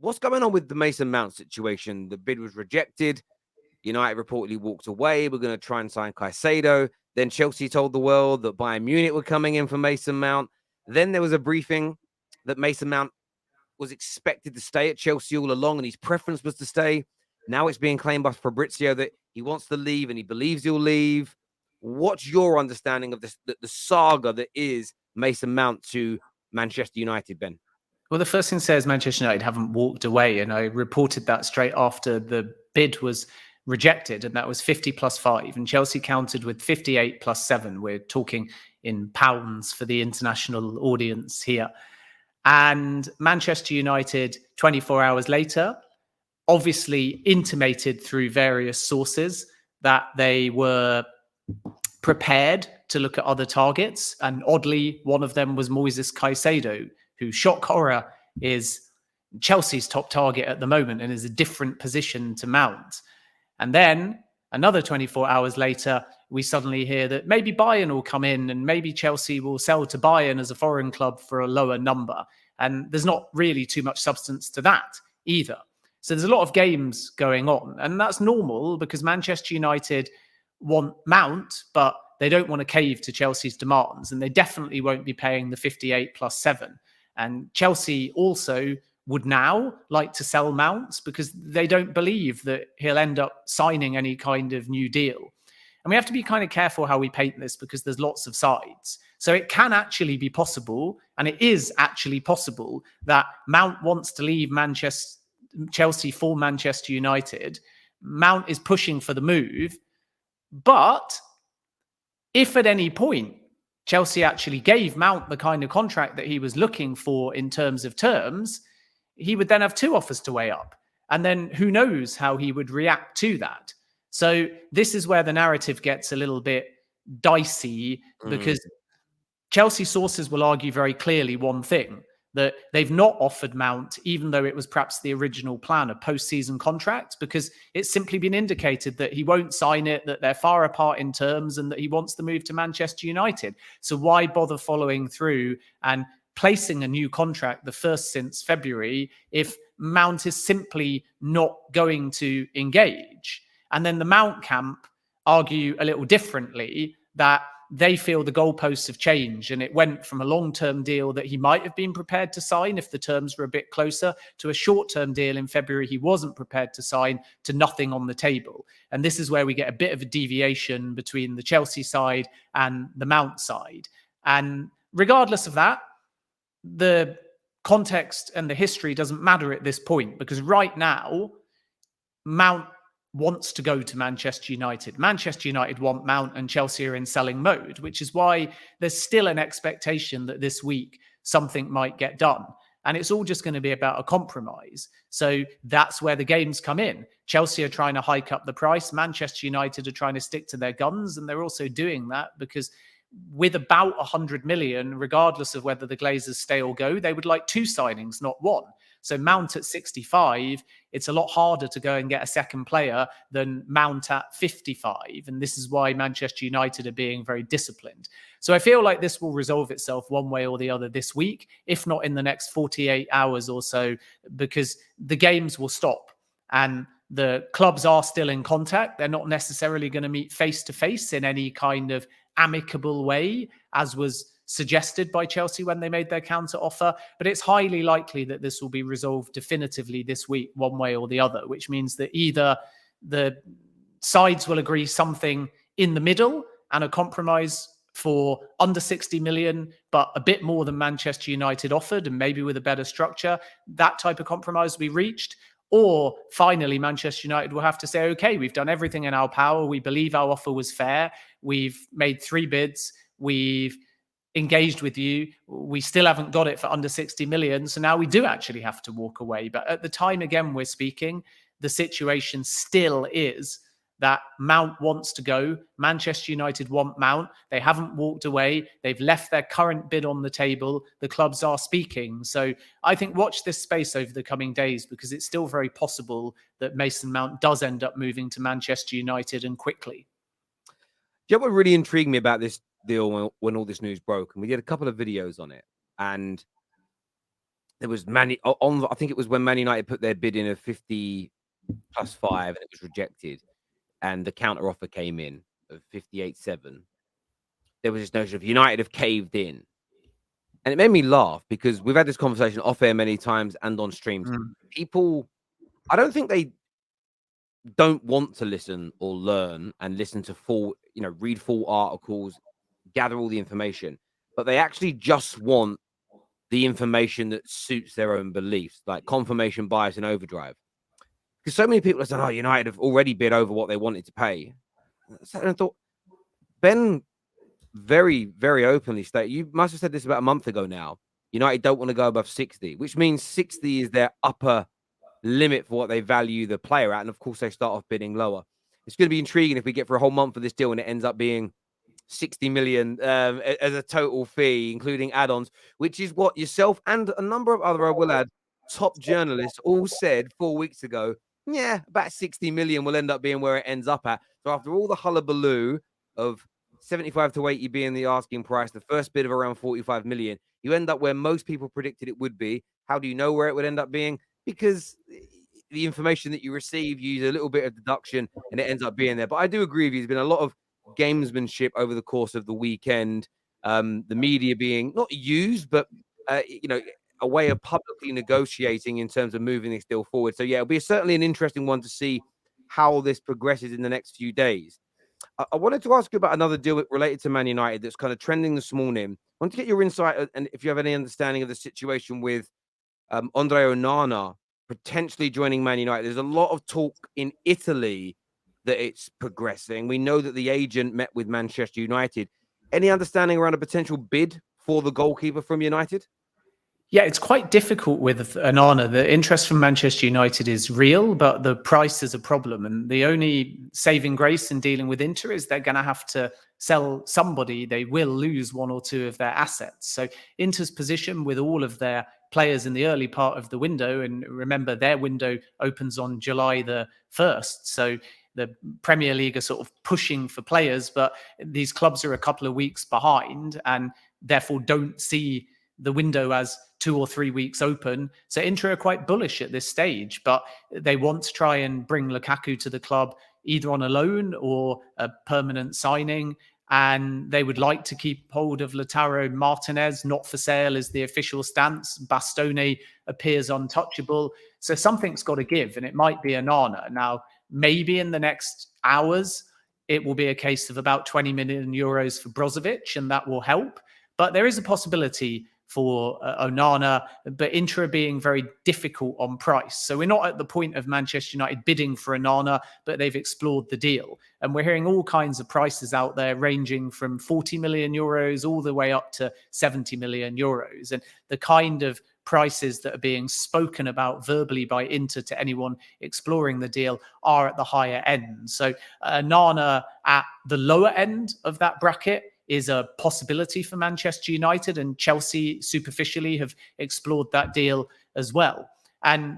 what's going on with the Mason Mount situation? The bid was rejected. United reportedly walked away. We're going to try and sign Caicedo. Then Chelsea told the world that Bayern Munich were coming in for Mason Mount. Then there was a briefing that Mason Mount was expected to stay at Chelsea all along, and his preference was to stay. Now it's being claimed by Fabrizio that he wants to leave and he believes he'll leave. What's your understanding of this, the saga that is Mason Mount to Manchester United, Ben? Well, the first thing to say is Manchester United haven't walked away, and I reported that straight after the bid was rejected, and that was 50 plus 5, and Chelsea countered with 58 plus 7. We're talking in pounds for the international audience here. And Manchester United, 24 hours later, obviously intimated through various sources that they were prepared to look at other targets. And oddly, one of them was Moises Caicedo, who, shock horror, is Chelsea's top target at the moment and is a different position to Mount. And then another 24 hours later, we suddenly hear that maybe Bayern will come in and maybe Chelsea will sell to Bayern as a foreign club for a lower number. And there's not really too much substance to that either. So there's a lot of games going on. And that's normal because Manchester United want Mount, but they don't want to cave to Chelsea's demands. And they definitely won't be paying the 58 plus 7. And Chelsea also would now like to sell Mount because they don't believe that he'll end up signing any kind of new deal. And we have to be kind of careful how we paint this because there's lots of sides. So it can actually be possible, and it is actually possible, that Mount wants to leave Chelsea for Manchester United. Mount is pushing for the move. But if at any point Chelsea actually gave Mount the kind of contract that he was looking for in terms of terms, he would then have 2 offers to weigh up. And then who knows how he would react to that. So this is where the narrative gets a little bit dicey because Chelsea sources will argue very clearly one thing, that they've not offered Mount, even though it was perhaps the original plan, a post-season contract, because it's simply been indicated that he won't sign it, that they're far apart in terms, and that he wants to move to Manchester United. So why bother following through and placing a new contract, the first since February, if Mount is simply not going to engage? And then the Mount camp argue a little differently, that they feel the goalposts have changed and it went from a long-term deal that he might have been prepared to sign if the terms were a bit closer to a short-term deal in February he wasn't prepared to sign, to nothing on the table. And this is where we get a bit of a deviation between the Chelsea side and the Mount side. And regardless of that, the context and the history doesn't matter at this point, because right now, Mount wants to go to Manchester United. Manchester United want Mount and Chelsea are in selling mode, which is why there's still an expectation that this week something might get done. And it's all just going to be about a compromise. So that's where the games come in. Chelsea are trying to hike up the price. Manchester United are trying to stick to their guns. And they're also doing that because with about 100 million, regardless of whether the Glazers stay or go, they would like 2 signings, not 1. So Mount at 65, it's a lot harder to go and get a second player than Mount at 55. And this is why Manchester United are being very disciplined. So I feel like this will resolve itself one way or the other this week, if not in the next 48 hours or so, because the games will stop and the clubs are still in contact. They're not necessarily going to meet face to face in any kind of amicable way, as was suggested by Chelsea when they made their counter offer. But it's highly likely that this will be resolved definitively this week, one way or the other, which means that either the sides will agree something in the middle and a compromise for under 60 million, but a bit more than Manchester United offered, and maybe with a better structure, that type of compromise will be reached. Or finally, Manchester United will have to say, okay, we've done everything in our power. We believe our offer was fair. We've made 3 bids. We've engaged with you. We still haven't got it for under 60 million. So now we do actually have to walk away. But at the time, again, we're speaking, the situation still is that Mount wants to go. Manchester United want Mount. They haven't walked away. They've left their current bid on the table. The clubs are speaking. So I think watch this space over the coming days, because it's still very possible that Mason Mount does end up moving to Manchester United, and quickly. You know what really intrigued me about this deal when all this news broke? And we did a couple of videos on it. And there was on. I think it was when Man United put their bid in of 50 plus 5, and it was rejected, and the counter offer came in of 58.7. There was this notion of United have caved in, and it made me laugh because we've had this conversation off air many times and on streams. People, I don't think they don't want to listen or learn and listen to read full articles, gather all the information, but they actually just want the information that suits their own beliefs, like confirmation bias and overdrive. Because so many people are saying, "Oh, United have already bid over what they wanted to pay." And I thought, Ben very, very openly stated, you must have said this about a month ago now, United don't want to go above 60, which means 60 is their upper limit for what they value the player at. And of course, they start off bidding lower. It's going to be intriguing if we get for a whole month of this deal and it ends up being 60 million as a total fee, including add-ons, which is what yourself and a number of other, I will add, top journalists all said 4 weeks ago. Yeah, about 60 million will end up being where it ends up at. So after all the hullabaloo of 75 to 80 being the asking price, the first bid of around 45 million, you end up where most people predicted it would be. How do you know where it would end up being? Because the information that you receive, you use a little bit of deduction and it ends up being there. But I do agree with you. There's been a lot of gamesmanship over the course of the weekend. The media being not used, but a way of publicly negotiating in terms of moving this deal forward. So yeah, it'll be certainly an interesting one to see how this progresses in the next few days. I wanted to ask you about another deal related to Man United that's kind of trending this morning. I want to get your insight and if you have any understanding of the situation with Andre Onana potentially joining Man United. There's a lot of talk in Italy that it's progressing. We know that the agent met with Manchester United. Any understanding around a potential bid for the goalkeeper from United? Yeah, it's quite difficult with Onana. The interest from Manchester United is real, but the price is a problem. And the only saving grace in dealing with Inter is they're going to have to sell somebody. They will lose one or two of their assets. So Inter's position with all of their players in the early part of the window, and remember their window opens on July the 1st. So the Premier League are sort of pushing for players, but these clubs are a couple of weeks behind and therefore don't see the window as 2 or 3 weeks open. So Inter are quite bullish at this stage, but they want to try and bring Lukaku to the club either on a loan or a permanent signing. And they would like to keep hold of Lautaro Martinez, not for sale is the official stance. Bastoni appears untouchable. So something's got to give, and it might be Onana. Now, maybe in the next hours, it will be a case of about 20 million euros for Brozovic, and that will help. But there is a possibility for Onana, but Inter being very difficult on price. So we're not at the point of Manchester United bidding for Onana, but they've explored the deal. And we're hearing all kinds of prices out there ranging from 40 million euros all the way up to 70 million euros. And the kind of prices that are being spoken about verbally by Inter to anyone exploring the deal are at the higher end. So Onana at the lower end of that bracket is a possibility for Manchester United, and Chelsea superficially have explored that deal as well. And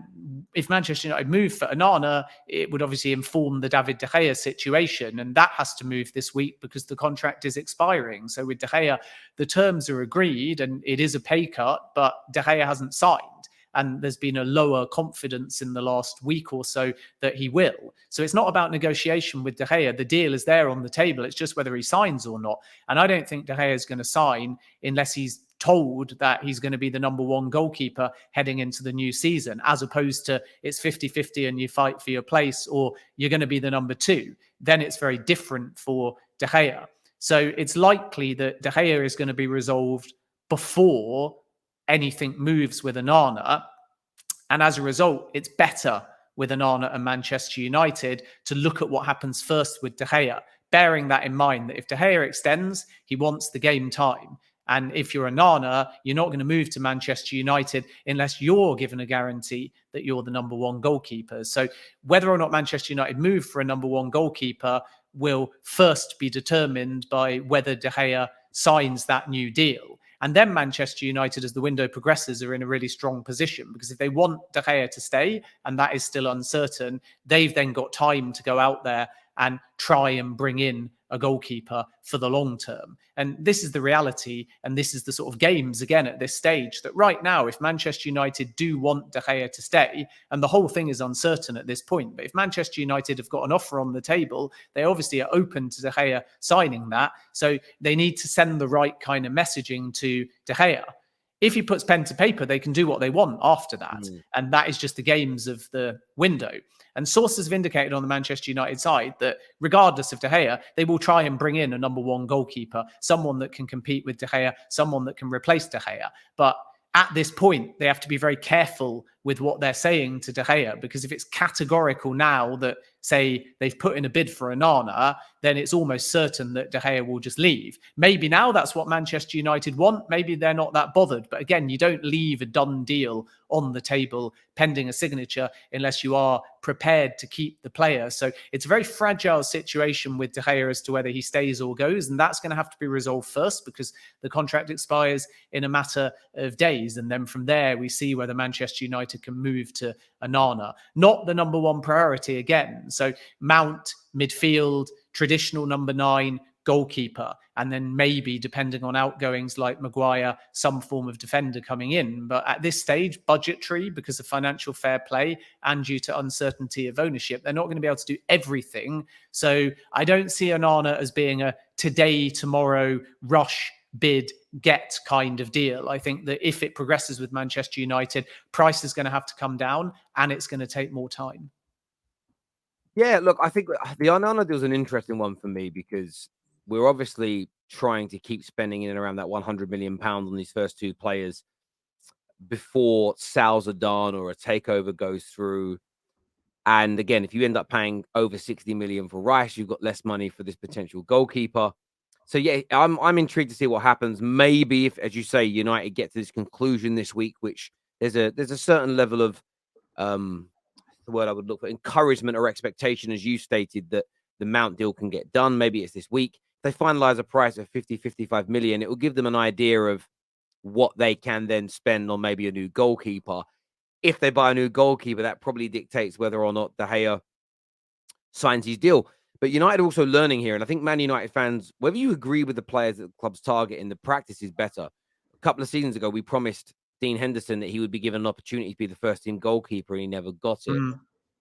if Manchester United move for Onana, it would obviously inform the David De Gea situation, and that has to move this week because the contract is expiring. So with De Gea, the terms are agreed and it is a pay cut, but De Gea hasn't signed. And there's been a lower confidence in the last week or so that he will. So it's not about negotiation with De Gea. The deal is there on the table. It's just whether he signs or not. And I don't think De Gea is going to sign unless he's told that he's going to be the number one goalkeeper heading into the new season, as opposed to it's 50-50 and you fight for your place, or you're going to be the number two. Then it's very different for De Gea. So it's likely that De Gea is going to be resolved before anything moves with Onana. And as a result, it's better with Onana and Manchester United to look at what happens first with De Gea, bearing that in mind that if De Gea extends, he wants the game time. And if you're Onana, you're not going to move to Manchester United unless you're given a guarantee that you're the number one goalkeeper. So whether or not Manchester United move for a number one goalkeeper will first be determined by whether De Gea signs that new deal. And then Manchester United, as the window progresses, are in a really strong position, because if they want De Gea to stay, and that is still uncertain, they've then got time to go out there and try and bring in a goalkeeper for the long term. And this is the reality, and this is the sort of games again at this stage, that right now, if Manchester United do want De Gea to stay, and the whole thing is uncertain at this point, but if Manchester United have got an offer on the table, they obviously are open to De Gea signing that. So they need to send the right kind of messaging to De Gea. If he puts pen to paper, they can do what they want after that. And that is just the games of the window. And sources have indicated on the Manchester United side that regardless of De Gea, they will try and bring in a number one goalkeeper, someone that can compete with De Gea, someone that can replace De Gea. But at this point, they have to be very careful with what they're saying to De Gea, because if it's categorical now that, say, they've put in a bid for Onana, then it's almost certain that De Gea will just leave. Maybe now that's what Manchester United want. Maybe they're not that bothered. But again, you don't leave a done deal on the table pending a signature unless you are prepared to keep the player. So it's a very fragile situation with De Gea as to whether he stays or goes. And that's going to have to be resolved first, because the contract expires in a matter of days. And then from there, we see whether Manchester United can move to Onana. Not the number one priority again. So Mount, midfield, traditional number 9, goalkeeper, and then maybe, depending on outgoings like Maguire, some form of defender coming in. But at this stage, budgetary, because of financial fair play and due to uncertainty of ownership, they're not going to be able to do everything. So I don't see Onana as being a today, tomorrow, rush, bid, get kind of deal. I think that if it progresses with Manchester United, price is going to have to come down and it's going to take more time. Yeah, look, I think the Onana deal is an interesting one for me, because we're obviously trying to keep spending in and around that £100 million on these first 2 players before sales are done or a takeover goes through. And again, if you end up paying over 60 million for Rice, you've got less money for this potential goalkeeper. So yeah, I'm intrigued to see what happens. Maybe if, as you say, United get to this conclusion this week, which there's a certain level of the word I would look for, encouragement or expectation, as you stated, that the Mount deal can get done. Maybe it's this week. If they finalize a price of 55 million, it will give them an idea of what they can then spend on maybe a new goalkeeper. If they buy a new goalkeeper, that probably dictates whether or not De Gea signs his deal. But United are also learning here, and I think Man United fans, whether you agree with the players that the club's targeting, the practice is better. A couple of seasons ago, we promised Dean Henderson that he would be given an opportunity to be the first team goalkeeper, and he never got it.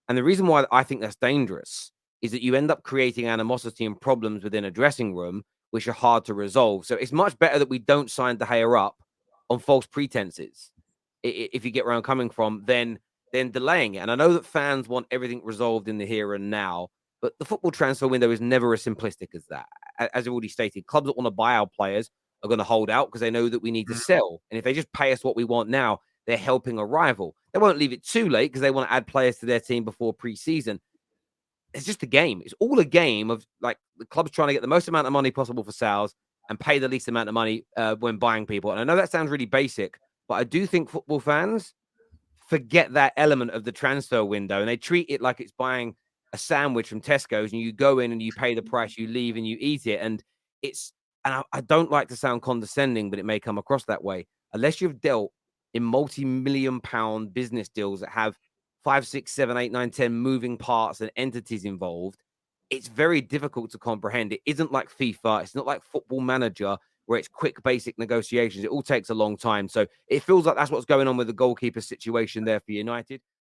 And the reason why I think that's dangerous is that you end up creating animosity and problems within a dressing room, which are hard to resolve. So it's much better that we don't sign De Gea up on false pretenses, if you get where I'm coming from, then delaying it. And I know that fans want everything resolved in the here and now, but the football transfer window is never as simplistic as that. As I've already stated, clubs that want to buy our players are going to hold out because they know that we need to sell. And if they just pay us what we want now, they're helping a rival. They won't leave it too late because they want to add players to their team before pre-season. It's just a game. It's all a game of like the clubs trying to get the most amount of money possible for sales and pay the least amount of money when buying people. And I know that sounds really basic, but I do think football fans forget that element of the transfer window, and they treat it like it's buying a sandwich from Tesco's, and you go in and you pay the price, you leave and you eat it. And I don't like to sound condescending, but it may come across that way. Unless you've dealt in multi-million-pound business deals that have 5, 6, 7, 8, 9, 10 moving parts and entities involved, it's very difficult to comprehend. It isn't like FIFA. It's not like Football Manager, where it's quick, basic negotiations. It all takes a long time. So it feels like that's what's going on with the goalkeeper situation there for United.